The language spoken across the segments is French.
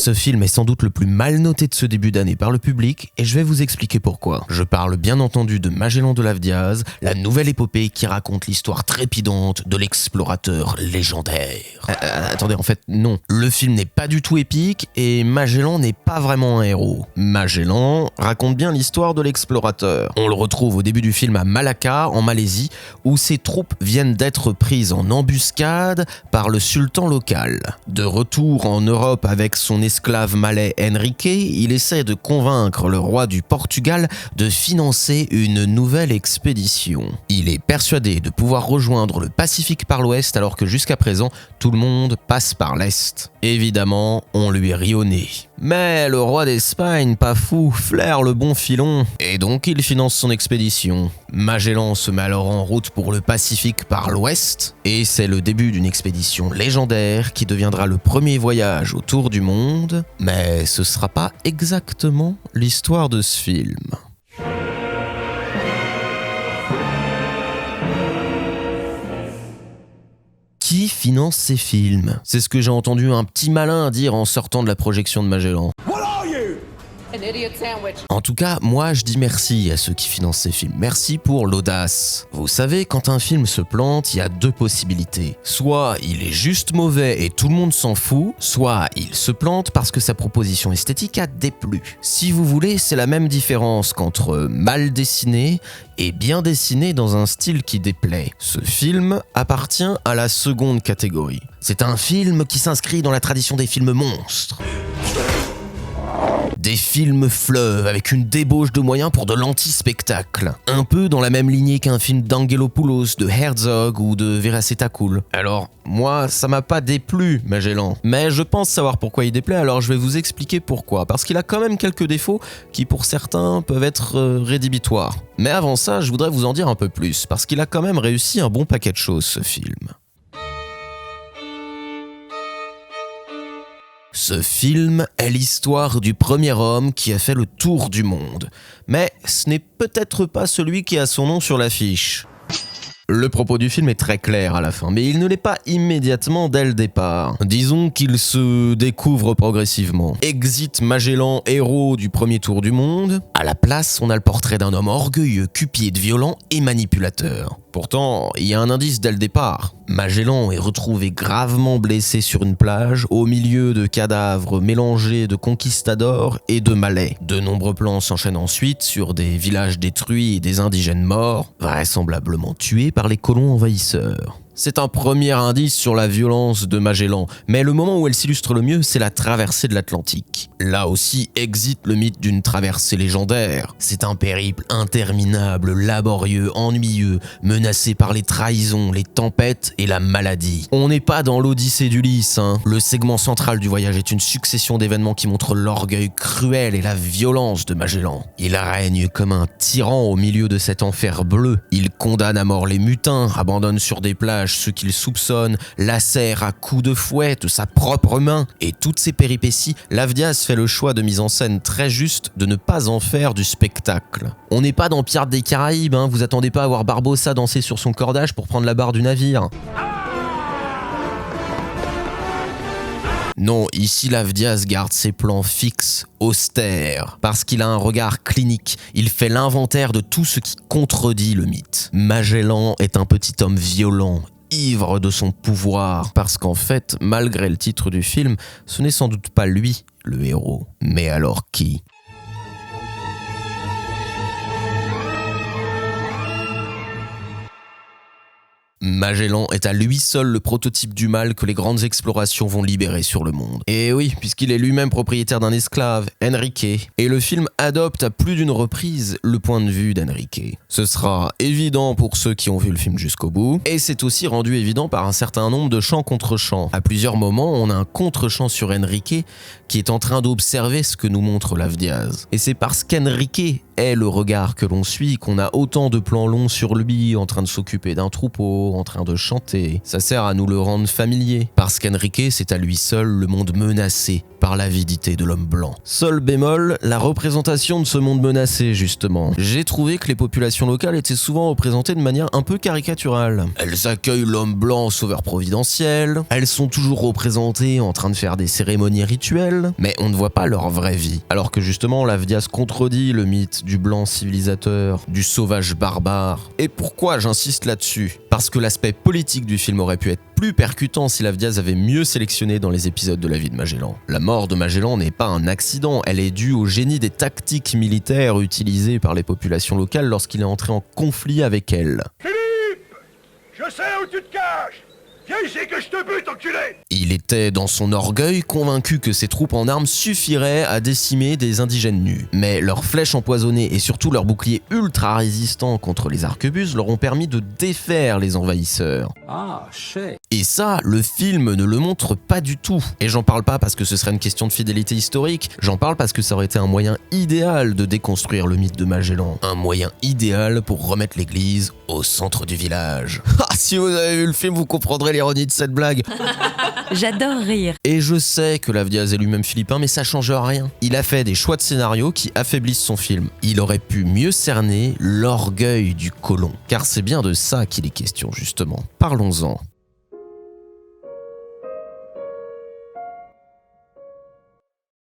Ce film est sans doute le plus mal noté de ce début d'année par le public et je vais vous expliquer pourquoi. Je parle bien entendu de Magellan de Lavdiaz, la nouvelle épopée qui raconte l'histoire trépidante de l'explorateur légendaire. Attendez, en fait, non. Le film n'est pas du tout épique et Magellan n'est pas vraiment un héros. Magellan raconte bien l'histoire de l'explorateur. On le retrouve au début du film à Malacca, en Malaisie, où ses troupes viennent d'être prises en embuscade par le sultan local. De retour en Europe avec son esclave malais Henrique, il essaie de convaincre le roi du Portugal de financer une nouvelle expédition. Il est persuadé de pouvoir rejoindre le Pacifique par l'ouest alors que jusqu'à présent, tout le monde passe par l'est. Évidemment, on lui rit au nez. Mais le roi d'Espagne, pas fou, flaire le bon filon et donc il finance son expédition. Magellan se met alors en route pour le Pacifique par l'ouest et c'est le début d'une expédition légendaire qui deviendra le premier voyage autour du monde, mais ce sera pas exactement l'histoire de ce film. Qui finance ces films? C'est ce que j'ai entendu un petit malin dire en sortant de la projection de Magellan. En tout cas, moi je dis merci à ceux qui financent ces films. Merci pour l'audace. Vous savez, quand un film se plante, il y a deux possibilités. Soit il est juste mauvais et tout le monde s'en fout, soit il se plante parce que sa proposition esthétique a déplu. Si vous voulez, c'est la même différence qu'entre mal dessiné et bien dessiné dans un style qui déplaît. Ce film appartient à la seconde catégorie. C'est un film qui s'inscrit dans la tradition des films monstres. Des films fleuves avec une débauche de moyens pour de l'anti-spectacle. Un peu dans la même lignée qu'un film d'Angelopoulos, de Herzog ou de Veracetacool. Alors, moi, ça m'a pas déplu, Magellan. Mais je pense savoir pourquoi il déplaît, alors je vais vous expliquer pourquoi. Parce qu'il a quand même quelques défauts qui, pour certains, peuvent être rédhibitoires. Mais avant ça, je voudrais vous en dire un peu plus, parce qu'il a quand même réussi un bon paquet de choses, ce film. Ce film est l'histoire du premier homme qui a fait le tour du monde. Mais ce n'est peut-être pas celui qui a son nom sur l'affiche. Le propos du film est très clair à la fin, mais il ne l'est pas immédiatement dès le départ. Disons qu'il se découvre progressivement. Exit Magellan, héros du premier tour du monde. À la place, on a le portrait d'un homme orgueilleux, cupide, violent et manipulateur. Pourtant, il y a un indice dès le départ. Magellan est retrouvé gravement blessé sur une plage, au milieu de cadavres mélangés de conquistadors et de Malais. De nombreux plans s'enchaînent ensuite sur des villages détruits et des indigènes morts, vraisemblablement tués par les colons envahisseurs. C'est un premier indice sur la violence de Magellan, mais le moment où elle s'illustre le mieux, c'est la traversée de l'Atlantique. Là aussi existe le mythe d'une traversée légendaire. C'est un périple interminable, laborieux, ennuyeux, menacé par les trahisons, les tempêtes et la maladie. On n'est pas dans l'Odyssée d'Ulysse, hein. Le segment central du voyage est une succession d'événements qui montrent l'orgueil cruel et la violence de Magellan. Il règne comme un tyran au milieu de cet enfer bleu. Il condamne à mort les mutins, abandonne sur des plages ceux qu'il soupçonne, lacère à coups de fouet de sa propre main. Et toutes ces péripéties, Lavdiaz fait le choix de mise en scène très juste de ne pas en faire du spectacle. On n'est pas dans Pirates des Caraïbes, hein. Vous attendez pas à voir Barbossa danser sur son cordage pour prendre la barre du navire. Non, ici Lavdiaz garde ses plans fixes, austères, parce qu'il a un regard clinique. Il fait l'inventaire de tout ce qui contredit le mythe. Magellan est un petit homme violent, ivre de son pouvoir, parce qu'en fait, malgré le titre du film, ce n'est sans doute pas lui le héros. Mais alors qui ? Magellan est à lui seul le prototype du mal que les grandes explorations vont libérer sur le monde. Et oui, puisqu'il est lui-même propriétaire d'un esclave, Henrique, et le film adopte à plus d'une reprise le point de vue d'Henrique. Ce sera évident pour ceux qui ont vu le film jusqu'au bout, et c'est aussi rendu évident par un certain nombre de chants contre chants. À plusieurs moments, on a un contre-chant sur Henrique qui est en train d'observer ce que nous montre Lavdiaz. Et c'est parce qu'Henrique est le regard que l'on suit qu'on a autant de plans longs sur lui en train de s'occuper d'un troupeau, en train de chanter. Ça sert à nous le rendre familier, parce qu'Enrique, c'est à lui seul le monde menacé par l'avidité de l'homme blanc. Seul bémol, la représentation de ce monde menacé, justement. J'ai trouvé que les populations locales étaient souvent représentées de manière un peu caricaturale. Elles accueillent l'homme blanc sauveur providentiel, elles sont toujours représentées en train de faire des cérémonies rituelles, mais on ne voit pas leur vraie vie. Alors que justement, Lavdias contredit le mythe du blanc civilisateur, du sauvage barbare. Et pourquoi j'insiste là-dessus ? Parce que l'aspect politique du film aurait pu être plus percutant si Lavdias avait mieux sélectionné dans les épisodes de la vie de Magellan. La mort de Magellan n'est pas un accident, elle est due au génie des tactiques militaires utilisées par les populations locales lorsqu'il est entré en conflit avec elles. Philippe! Je sais où tu te caches! Viens ici que je te bute, enculé! Il était, dans son orgueil, convaincu que ses troupes en armes suffiraient à décimer des indigènes nus. Mais leurs flèches empoisonnées et surtout leurs boucliers ultra résistants contre les arquebuses leur ont permis de défaire les envahisseurs. Ah, shit. Et ça, le film ne le montre pas du tout. Et j'en parle pas parce que ce serait une question de fidélité historique, j'en parle parce que ça aurait été un moyen idéal de déconstruire le mythe de Magellan. Un moyen idéal pour remettre l'église au centre du village. Ah, si vous avez vu le film, vous comprendrez l'ironie de cette blague. J'adore rire. Et je sais que Lavdias est lui-même philippin, mais ça change rien. Il a fait des choix de scénario qui affaiblissent son film. Il aurait pu mieux cerner l'orgueil du colon. Car c'est bien de ça qu'il est question, justement. Parlons-en.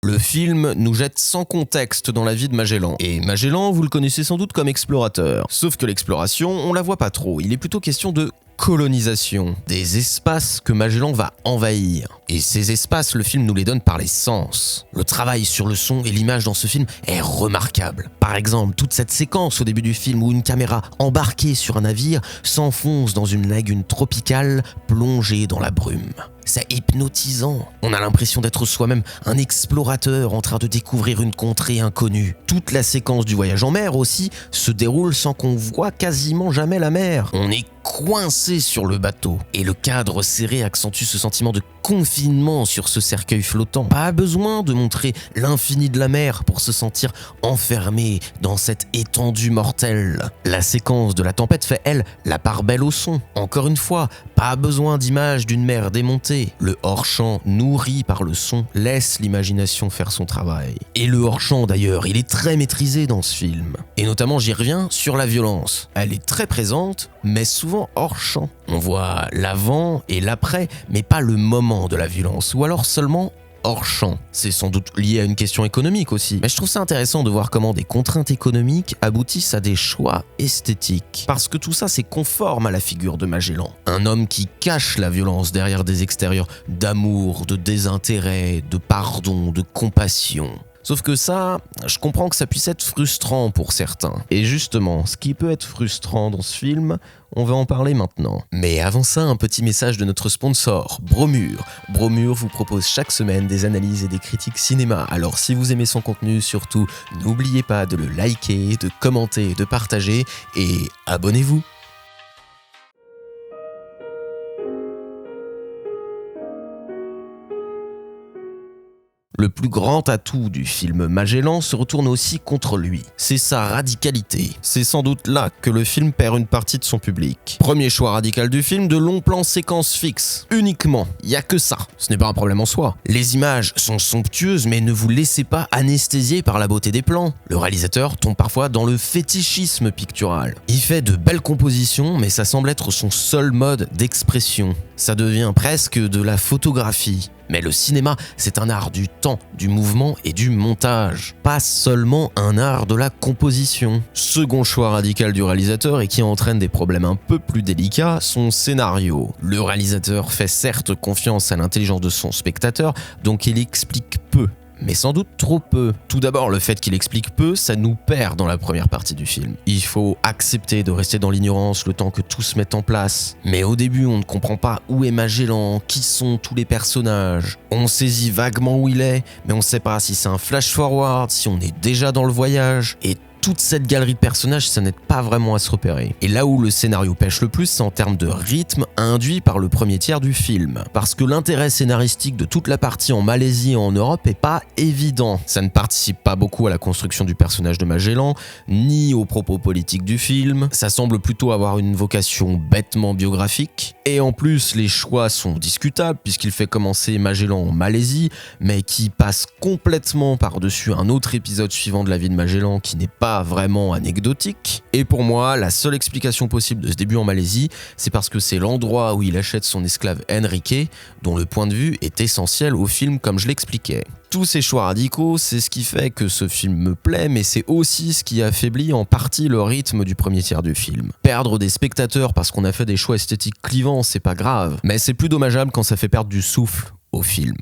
Le film nous jette sans contexte dans la vie de Magellan. Et Magellan, vous le connaissez sans doute comme explorateur. Sauf que l'exploration, on la voit pas trop. Il est plutôt question de colonisation, des espaces que Magellan va envahir. Et ces espaces, le film nous les donne par les sens. Le travail sur le son et l'image dans ce film est remarquable. Par exemple, toute cette séquence au début du film où une caméra embarquée sur un navire s'enfonce dans une lagune tropicale plongée dans la brume. C'est hypnotisant. On a l'impression d'être soi-même un explorateur en train de découvrir une contrée inconnue. Toute la séquence du voyage en mer aussi se déroule sans qu'on voit quasiment jamais la mer. On est coincé sur le bateau. Et le cadre serré accentue ce sentiment de confinement sur ce cercueil flottant. Pas besoin de montrer l'infini de la mer pour se sentir enfermé dans cette étendue mortelle. La séquence de la tempête fait, elle, la part belle au son. Encore une fois, pas besoin d'images d'une mer démontée. Le hors-champ, nourri par le son, laisse l'imagination faire son travail. Et le hors-champ, d'ailleurs, il est très maîtrisé dans ce film. Et notamment, j'y reviens, sur la violence. Elle est très présente, mais souvent hors-champ. On voit l'avant et l'après, mais pas le moment de la violence, ou alors seulement hors champ. C'est sans doute lié à une question économique aussi. Mais je trouve ça intéressant de voir comment des contraintes économiques aboutissent à des choix esthétiques. Parce que tout ça, c'est conforme à la figure de Magellan. Un homme qui cache la violence derrière des extérieurs d'amour, de désintérêt, de pardon, de compassion. Sauf que ça, je comprends que ça puisse être frustrant pour certains. Et justement, ce qui peut être frustrant dans ce film, on va en parler maintenant. Mais avant ça, un petit message de notre sponsor, Bromure. Bromure vous propose chaque semaine des analyses et des critiques cinéma. Alors si vous aimez son contenu, surtout, n'oubliez pas de le liker, de commenter, de partager et abonnez-vous. Le plus grand atout du film Magellan se retourne aussi contre lui. C'est sa radicalité. C'est sans doute là que le film perd une partie de son public. Premier choix radical du film, de longs plans séquences fixes. Uniquement. Y a que ça. Ce n'est pas un problème en soi. Les images sont somptueuses, mais ne vous laissez pas anesthésier par la beauté des plans. Le réalisateur tombe parfois dans le fétichisme pictural. Il fait de belles compositions, mais ça semble être son seul mode d'expression. Ça devient presque de la photographie. Mais le cinéma, c'est un art du temps, du mouvement et du montage. Pas seulement un art de la composition. Second choix radical du réalisateur et qui entraîne des problèmes un peu plus délicats, son scénario. Le réalisateur fait certes confiance à l'intelligence de son spectateur, donc il explique peu. Mais sans doute trop peu. Tout d'abord, le fait qu'il explique peu, ça nous perd dans la première partie du film. Il faut accepter de rester dans l'ignorance le temps que tout se mette en place. Mais au début, on ne comprend pas où est Magellan, qui sont tous les personnages. On saisit vaguement où il est, mais on ne sait pas si c'est un flash-forward, si on est déjà dans le voyage. Et toute cette galerie de personnages, ça n'aide pas vraiment à se repérer. Et là où le scénario pêche le plus, c'est en termes de rythme induit par le premier tiers du film. Parce que l'intérêt scénaristique de toute la partie en Malaisie et en Europe est pas évident. Ça ne participe pas beaucoup à la construction du personnage de Magellan, ni aux propos politiques du film. Ça semble plutôt avoir une vocation bêtement biographique. Et en plus, les choix sont discutables puisqu'il fait commencer Magellan en Malaisie, mais qui passe complètement par-dessus un autre épisode suivant de la vie de Magellan qui n'est pas vraiment anecdotique. Et pour moi, la seule explication possible de ce début en Malaisie, c'est parce que c'est l'endroit où il achète son esclave Enrique, dont le point de vue est essentiel au film comme je l'expliquais. Tous ces choix radicaux, c'est ce qui fait que ce film me plaît, mais c'est aussi ce qui affaiblit en partie le rythme du premier tiers du film. Perdre des spectateurs parce qu'on a fait des choix esthétiques clivants, c'est pas grave, mais c'est plus dommageable quand ça fait perdre du souffle au film.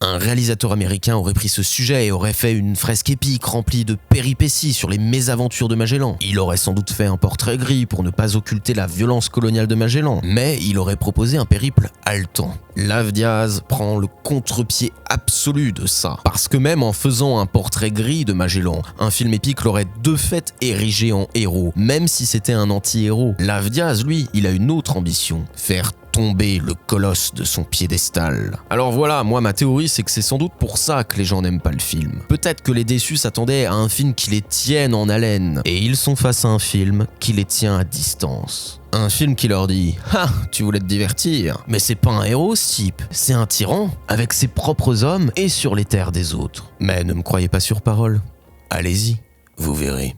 Un réalisateur américain aurait pris ce sujet et aurait fait une fresque épique remplie de péripéties sur les mésaventures de Magellan. Il aurait sans doute fait un portrait gris pour ne pas occulter la violence coloniale de Magellan, mais il aurait proposé un périple haletant. Lav Diaz prend le contre-pied absolu de ça, parce que même en faisant un portrait gris de Magellan, un film épique l'aurait de fait érigé en héros, même si c'était un anti-héros. Lav Diaz, lui, il a une autre ambition, faire tomber le colosse de son piédestal. Alors voilà, moi ma théorie c'est que c'est sans doute pour ça que les gens n'aiment pas le film. Peut-être que les déçus s'attendaient à un film qui les tienne en haleine, et ils sont face à un film qui les tient à distance. Un film qui leur dit « Ah, tu voulais te divertir, mais c'est pas un héros ce type, c'est un tyran, avec ses propres hommes et sur les terres des autres. » Mais ne me croyez pas sur parole. Allez-y, vous verrez.